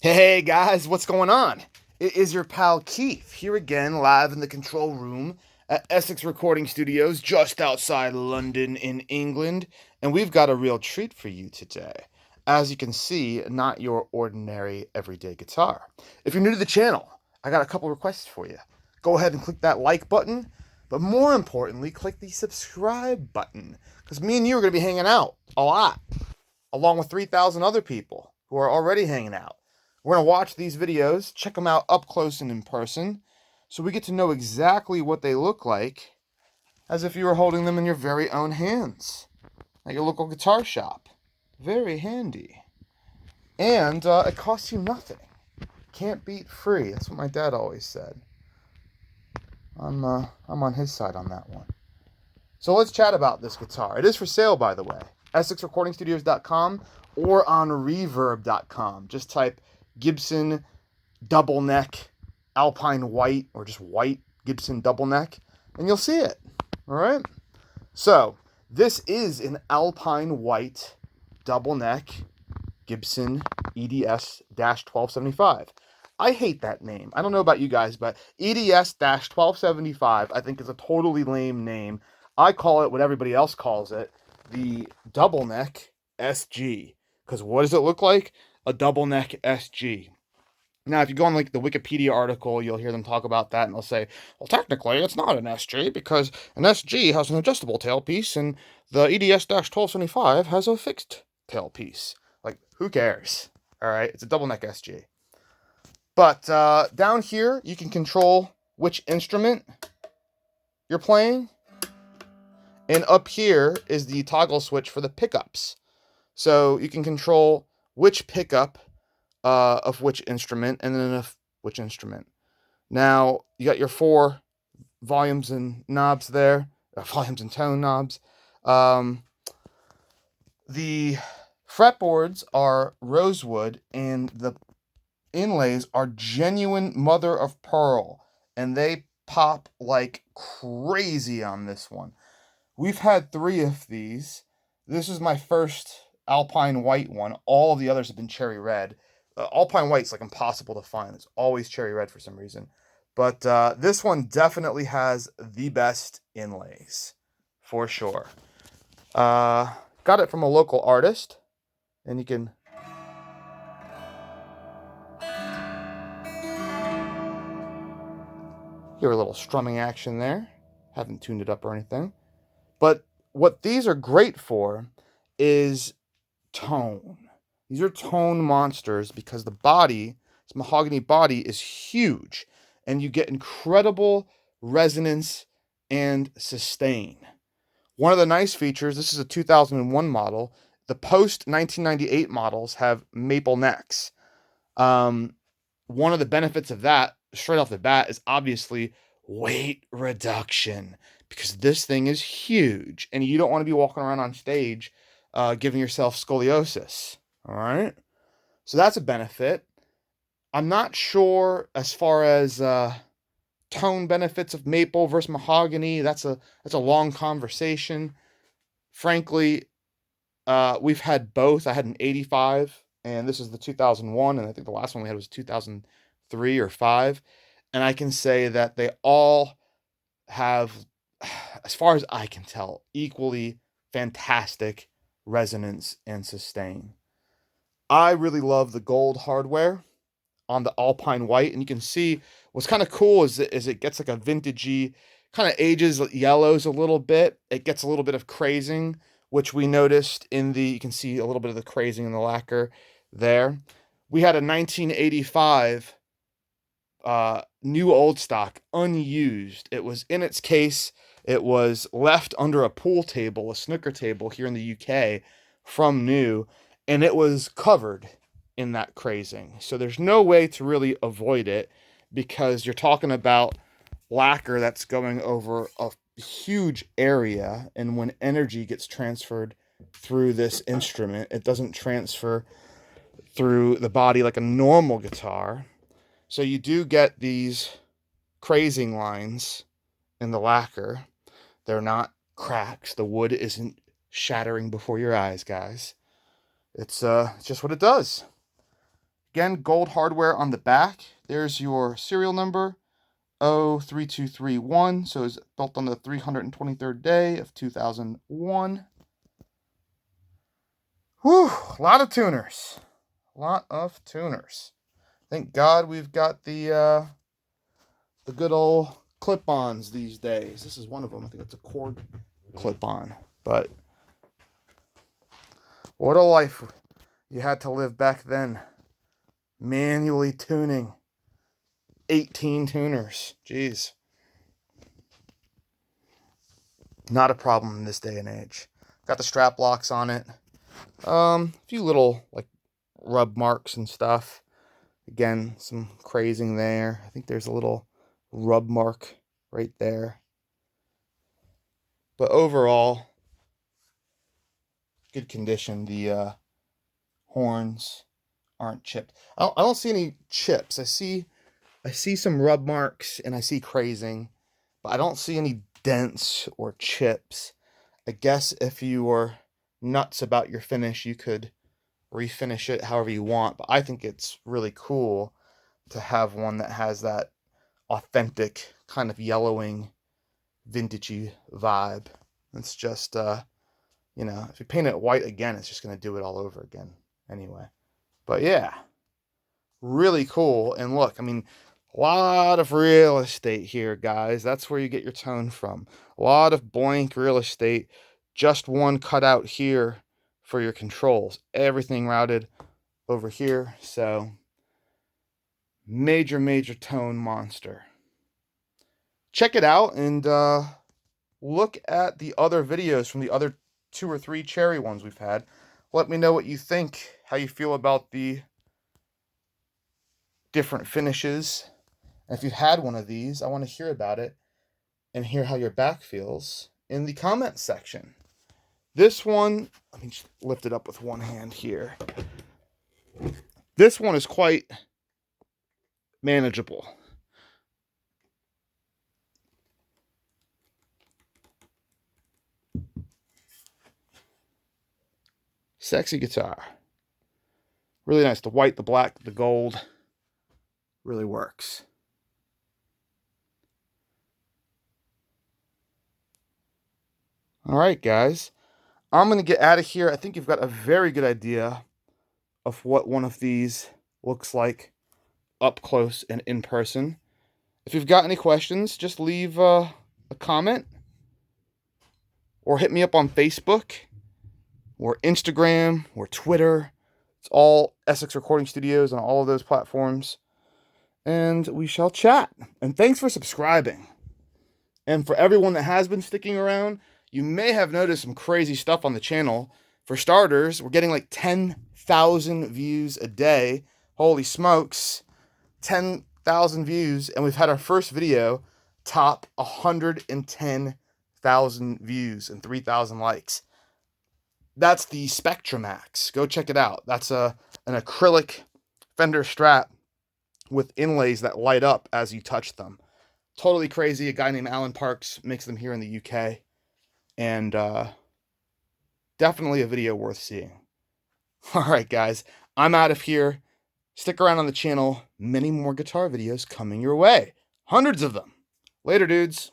Hey guys, what's going on? It is your pal Keith here again, live in the control room at Essex Recording Studios just outside London in England, and we've got a real treat for you today. As you can see, not your ordinary everyday guitar. If you're new to the channel, I got a couple requests for you. Go ahead and click that like button, but more importantly, click the subscribe button, because me and you are going to be hanging out a lot, along with 3,000 other people who are already hanging out. We're going to watch these videos, check them out up close and in person, so we get to know exactly what they look like as if you were holding them in your very own hands, at your local guitar shop. Very handy. And it costs you nothing. Can't beat free. That's what my dad always said. I'm on his side on that one. So let's chat about this guitar. It is for sale, by the way. EssexRecordingStudios.com or on Reverb.com. Just type Gibson double neck Alpine white, or just white Gibson double neck, and you'll see it. All right. So this is an Alpine white double neck Gibson EDS-1275. I hate that name. I don't know about you guys, but EDS-1275 I think is a totally lame name. I call it what everybody else calls it, the double neck SG. Because what does it look like? A double neck SG. Now, if you go on like the Wikipedia article, you'll hear them talk about that, and they'll say, well, technically, it's not an SG because an SG has an adjustable tailpiece, and the EDS-1275 has a fixed tailpiece. Like, who cares? All right, it's a double neck SG. But down here, you can control which instrument you're playing, and up here is the toggle switch for the pickups. So you can control which pickup of which instrument, and then which instrument. Now, you got your 4 volumes and knobs there, volumes and tone knobs. The fretboards are rosewood, and the inlays are genuine mother of pearl, and they pop like crazy on this one. We've had 3 of these. This is my first Alpine white one. All of the others have been cherry red. Alpine white's like impossible to find. It's always cherry red for some reason. But this one definitely has the best inlays, for sure. Got it from a local artist, and you can hear a little strumming action there. Haven't tuned it up or anything. But what these are great for is tone. These are tone monsters because the body, this mahogany body, is huge, and you get incredible resonance and sustain. One of the nice features, this is a 2001 model. The post 1998 models have maple necks. One of the benefits of that, straight off the bat, is obviously weight reduction, because this thing is huge, and you don't want to be walking around on stage giving yourself scoliosis. All right, so that's a benefit. I'm not sure as far as tone benefits of maple versus mahogany. That's a long conversation. Frankly, we've had both. I had an 85, and this is the 2001, and I think the last one we had was 2003 or 5. And I can say that they all have, as far as I can tell, equally fantastic resonance and sustain. I really love the gold hardware on the Alpine white, and you can see what's kind of cool is it gets like a vintagey, kind of ages, yellows a little bit. It gets a little bit of crazing, which we noticed in the, you can see a little bit of the crazing in the lacquer there. We had a 1985 new old stock, unused. It was in its case. It was left under a pool table, a snooker table here in the UK from new, and it was covered in that crazing. So there's no way to really avoid it, because you're talking about lacquer that's going over a huge area, and when energy gets transferred through this instrument, it doesn't transfer through the body like a normal guitar. So you do get these crazing lines in the lacquer. They're not cracks. The wood isn't shattering before your eyes, guys. It's just what it does. Again, gold hardware on the back. There's your serial number, 03231. So it's built on the 323rd day of 2001. Whew, a lot of tuners. A lot of tuners. Thank God we've got the good old clip-ons these days. This is one of them. I think it's a cord clip-on. But what a life you had to live back then. Manually tuning 18 tuners. Jeez. Not a problem in this day and age. Got the strap locks on it. A few little like rub marks and stuff. Again, some crazing there. I think there's a little rub mark right there. But overall, good condition. The horns aren't chipped. I don't see any chips. I see some rub marks and I see crazing, but I don't see any dents or chips. I guess if you were nuts about your finish, you could refinish it however you want, but I think it's really cool to have one that has that authentic kind of yellowing vintagey vibe. It's just you know, if you paint it white again, it's just going to do it all over again anyway. But yeah, really cool. And look, I mean, a lot of real estate here, guys. That's where you get your tone from. A lot of blank real estate. Just one cutout here for your controls. Everything routed over here. So, major, major tone monster. Check it out and look at the other videos from the other 2 or 3 cherry ones we've had. Let me know what you think, how you feel about the different finishes. And if you've had one of these, I want to hear about it and hear how your back feels in the comments section. This one, let me just lift it up with one hand here. This one is quite manageable. Sexy guitar. Really nice. The white, the black, the gold. Really works. All right, guys. I'm going to get out of here. I think you've got a very good idea of what one of these looks like up close and in person. If you've got any questions, just leave a comment or hit me up on Facebook or Instagram or Twitter. It's all Essex Recording Studios on all of those platforms. And we shall chat. And thanks for subscribing. And for everyone that has been sticking around, you may have noticed some crazy stuff on the channel. For starters, we're getting like 10,000 views a day. Holy smokes. 10,000 views. And we've had our first video top 110,000 views and 3,000 likes. That's the Spectramax. Go check it out. That's an acrylic Fender strap with inlays that light up as you touch them. Totally crazy. A guy named Alan Parks makes them here in the UK. And definitely a video worth seeing. All right, guys. I'm out of here. Stick around on the channel. Many more guitar videos coming your way. Hundreds of them. Later, dudes.